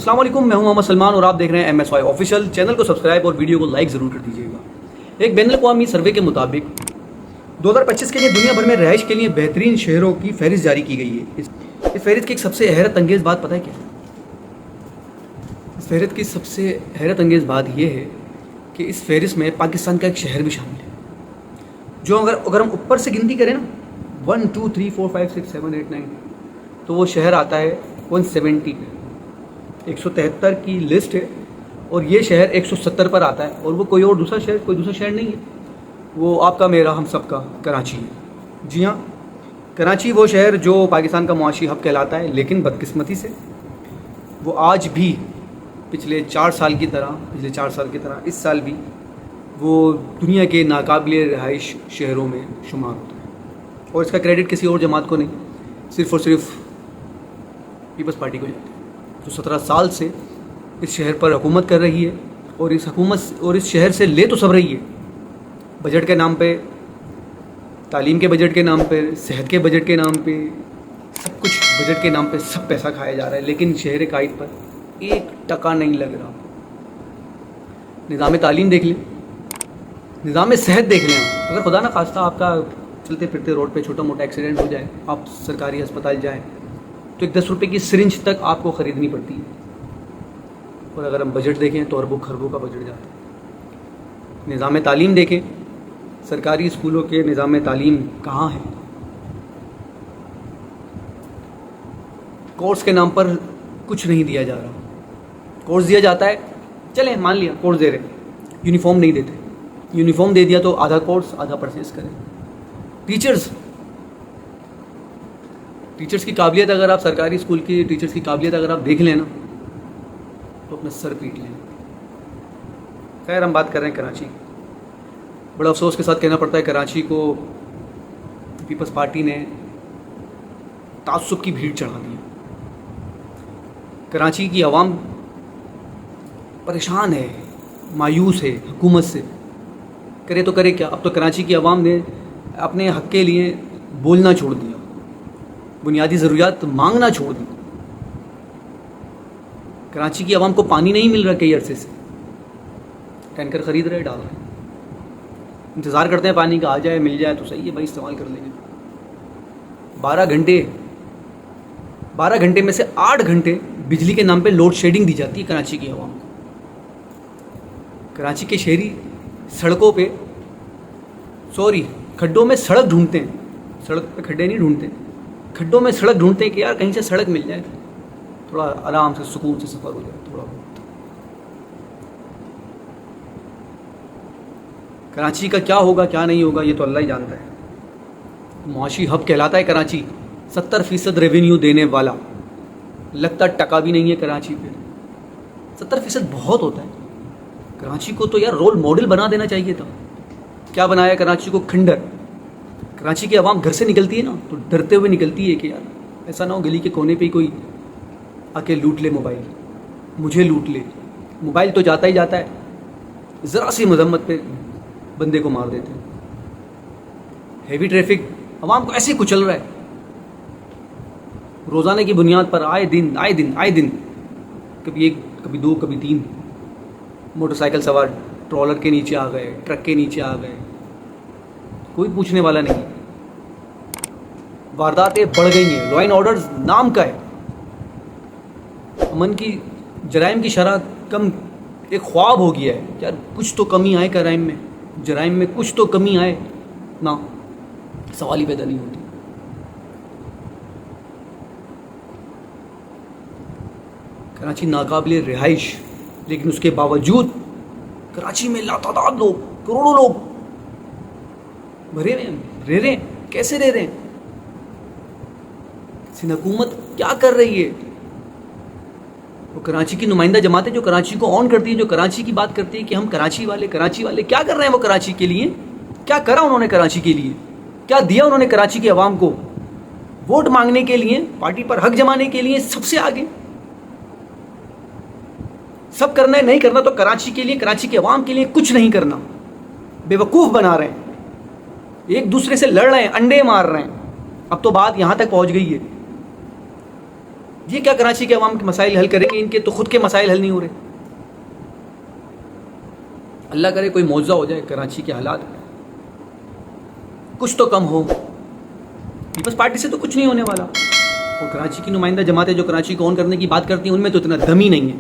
السلام علیکم، میں ہوں محمد سلمان اور آپ دیکھ رہے ہیں M S Y official channel کو سبسکرائب اور ویڈیو کو لائک ضرور کر دیجیے گا۔ ایک بین الاقوامی سروے کے مطابق 2025 کے لیے دنیا بھر میں رہائش کے لیے بہترین شہروں کی فہرست جاری کی گئی ہے۔ اس فہرست کی ایک سب سے حیرت انگیز بات پتہ ہے کیا ہے؟ اس فہرست کی سب سے حیرت انگیز بات یہ ہے کہ اس فہرست میں پاکستان کا ایک شہر بھی شامل ہے، جو اگر ہم اوپر سے گنتی کریں نا 1 2 3 4 5 6 7 8 9 تو وہ شہر آتا ہے 170 پہ۔ 173 کی لسٹ ہے اور یہ شہر 170 پر آتا ہے، اور وہ کوئی دوسرا شہر نہیں ہے، وہ آپ کا میرا ہم سب کا کراچی ہے۔ جی ہاں، کراچی وہ شہر جو پاکستان کا معاشی ہب کہلاتا ہے، لیکن بدقسمتی سے وہ آج بھی پچھلے 4 سال کی طرح اس سال بھی وہ دنیا کے ناقابل رہائش شہروں میں شمار ہوتا ہے، اور اس کا کریڈٹ کسی اور جماعت کو نہیں، صرف اور صرف پیپلز پارٹی کو جاتا ہے، جو 17 سال سے اس شہر پر حکومت کر رہی ہے، اور اس شہر سے لے تو سب رہی ہے، بجٹ کے نام پہ، تعلیم کے بجٹ کے نام پہ، صحت کے بجٹ کے نام پہ، سب کچھ بجٹ کے نام پہ سب پیسہ کھایا جا رہا ہے، لیکن شہر قائد پر 1 ٹکا نہیں لگ رہا۔ نظام تعلیم دیکھ لیں، نظام صحت دیکھ لیں، اگر خدا نہ خواستہ آپ کا چلتے پھرتے روڈ پہ چھوٹا موٹا ایکسیڈنٹ ہو جائے، آپ سرکاری ہسپتال جائیں تو 10 روپے کی سرنج تک آپ کو خریدنی پڑتی ہے، اور اگر ہم بجٹ دیکھیں تو اربوں خربوں کا بجٹ جاتا ہے۔ نظام تعلیم دیکھیں، سرکاری اسکولوں کے نظام تعلیم کہاں ہے؟ کورس کے نام پر کچھ نہیں دیا جا رہا، کورس دیا جاتا ہے، چلیں مان لیا کورس دے رہے، یونیفارم نہیں دیتے، یونیفارم دے دیا تو آدھا کورس آدھا پرچیز کریں۔ ٹیچرز کی قابلیت، اگر آپ سرکاری اسکول کی ٹیچرز کی قابلیت اگر آپ دیکھ لیں نا تو اپنا سر پیٹ لیں۔ خیر، ہم بات کر رہے ہیں کراچی کی۔ بڑا افسوس کے ساتھ کہنا پڑتا ہے، کراچی کو پیپلز پارٹی نے تعصب کی بھیڑ چڑھا دی۔ کراچی کی عوام پریشان ہے، مایوس ہے حکومت سے، کرے تو کرے کیا؟ اب تو کراچی کی عوام نے اپنے حق کے لیے بولنا چھوڑ دیا، بنیادی ضروریات مانگنا چھوڑ دی۔ کراچی کی عوام کو پانی نہیں مل رہا کئی عرصے سے، ٹینکر خرید رہے، ڈال رہے، انتظار کرتے ہیں پانی کا، آ جائے مل جائے تو صحیح ہے بھائی، استعمال کر لیں گے۔ 12 گھنٹے میں سے 8 گھنٹے بجلی کے نام پہ لوڈ شیڈنگ دی جاتی ہے کراچی کی عوام کو۔ کراچی کے شہری سڑکوں پہ کھڈوں میں سڑک ڈھونڈتے ہیں، سڑک پہ کھڈے نہیں ڈھونڈتے، کھڈوں میں سڑک ڈھونڈتے ہیں کہ یار کہیں سے سڑک مل جائے، تھوڑا آرام سے سکون سے سفر ہو جائے تھوڑا بہت۔ کراچی کا کیا ہوگا کیا نہیں ہوگا یہ تو اللہ ہی جانتا ہے۔ معاشی ہب کہلاتا ہے کراچی، 70% ریونیو دینے والا، لگتا ٹکا بھی نہیں ہے کراچی پہ۔ 70% بہت ہوتا ہے، کراچی کو تو یار رول ماڈل بنا دینا چاہیے تھا۔ کیا بنایا کراچی کو؟ کھنڈر۔ کراچی کی عوام گھر سے نکلتی ہے نا تو ڈرتے ہوئے نکلتی ہے کہ یار ایسا نہ ہو گلی کے کونے پہ ہی کوئی آ کے لوٹ لے موبائل، مجھے لوٹ لے۔ موبائل تو جاتا ہی جاتا ہے، ذرا سی مذمت پہ بندے کو مار دیتے ہیں۔ ہیوی ٹریفک عوام کو ایسے ہی کچل رہا ہے، روزانہ کی بنیاد پر آئے دن کبھی 1 کبھی 2 کبھی 3 موٹر سائیکل سوار ٹرالر کے نیچے آ گئے، ٹرک کے نیچے آ گئے، کوئی پوچھنے والا نہیں۔ وارداتیں بڑھ گئی ہیں، لا اینڈ آرڈر نام کا ہے، امن کی جرائم کی شرح کم ایک خواب ہو گیا ہے، یار کچھ تو کمی آئے جرائم میں کچھ تو کمی آئے نا، سوال ہی پیدا نہیں ہوتی۔ کراچی ناقابل رہائش، لیکن اس کے باوجود کراچی میں لاتعداد لوگ، کروڑوں لوگ بھرے رہ رہے ہیں۔ کیسے رہ رہے ہیں؟ سندھ حکومت کیا کر رہی ہے؟ وہ کراچی کی نمائندہ جماعتیں جو کراچی کو آن کرتی ہیں، جو کراچی کی بات کرتی ہیں کہ ہم کراچی والے کیا کر رہے ہیں؟ وہ کراچی کے لیے کیا کرا انہوں نے؟ کراچی کے لیے کیا دیا انہوں نے؟ کراچی کی عوام کو ووٹ مانگنے کے لیے، پارٹی پر حق جمانے کے لیے سب سے آگے، سب کرنا ہے، نہیں کرنا تو کراچی کے لیے، کراچی کی عوام کے لیے کچھ نہیں کرنا۔ بے وقوف بنا رہے ہیں، ایک دوسرے سے لڑ رہے ہیں، انڈے مار رہے ہیں۔ اب تو بات یہاں تک پہنچ گئی ہے، یہ کیا کراچی کے عوام کے مسائل حل کریں گے؟ ان کے تو خود کے مسائل حل نہیں ہو رہے. اللہ کرے کوئی معجزہ ہو جائے, کراچی کے حالات کچھ تو کم ہو. پیپلز پارٹی سے تو کچھ نہیں ہونے والا, اور کراچی کی نمائندہ جماعتیں جو کراچی کو آن کرنے کی بات کرتی ہیں ان میں تو اتنا دم ہی نہیں ہے.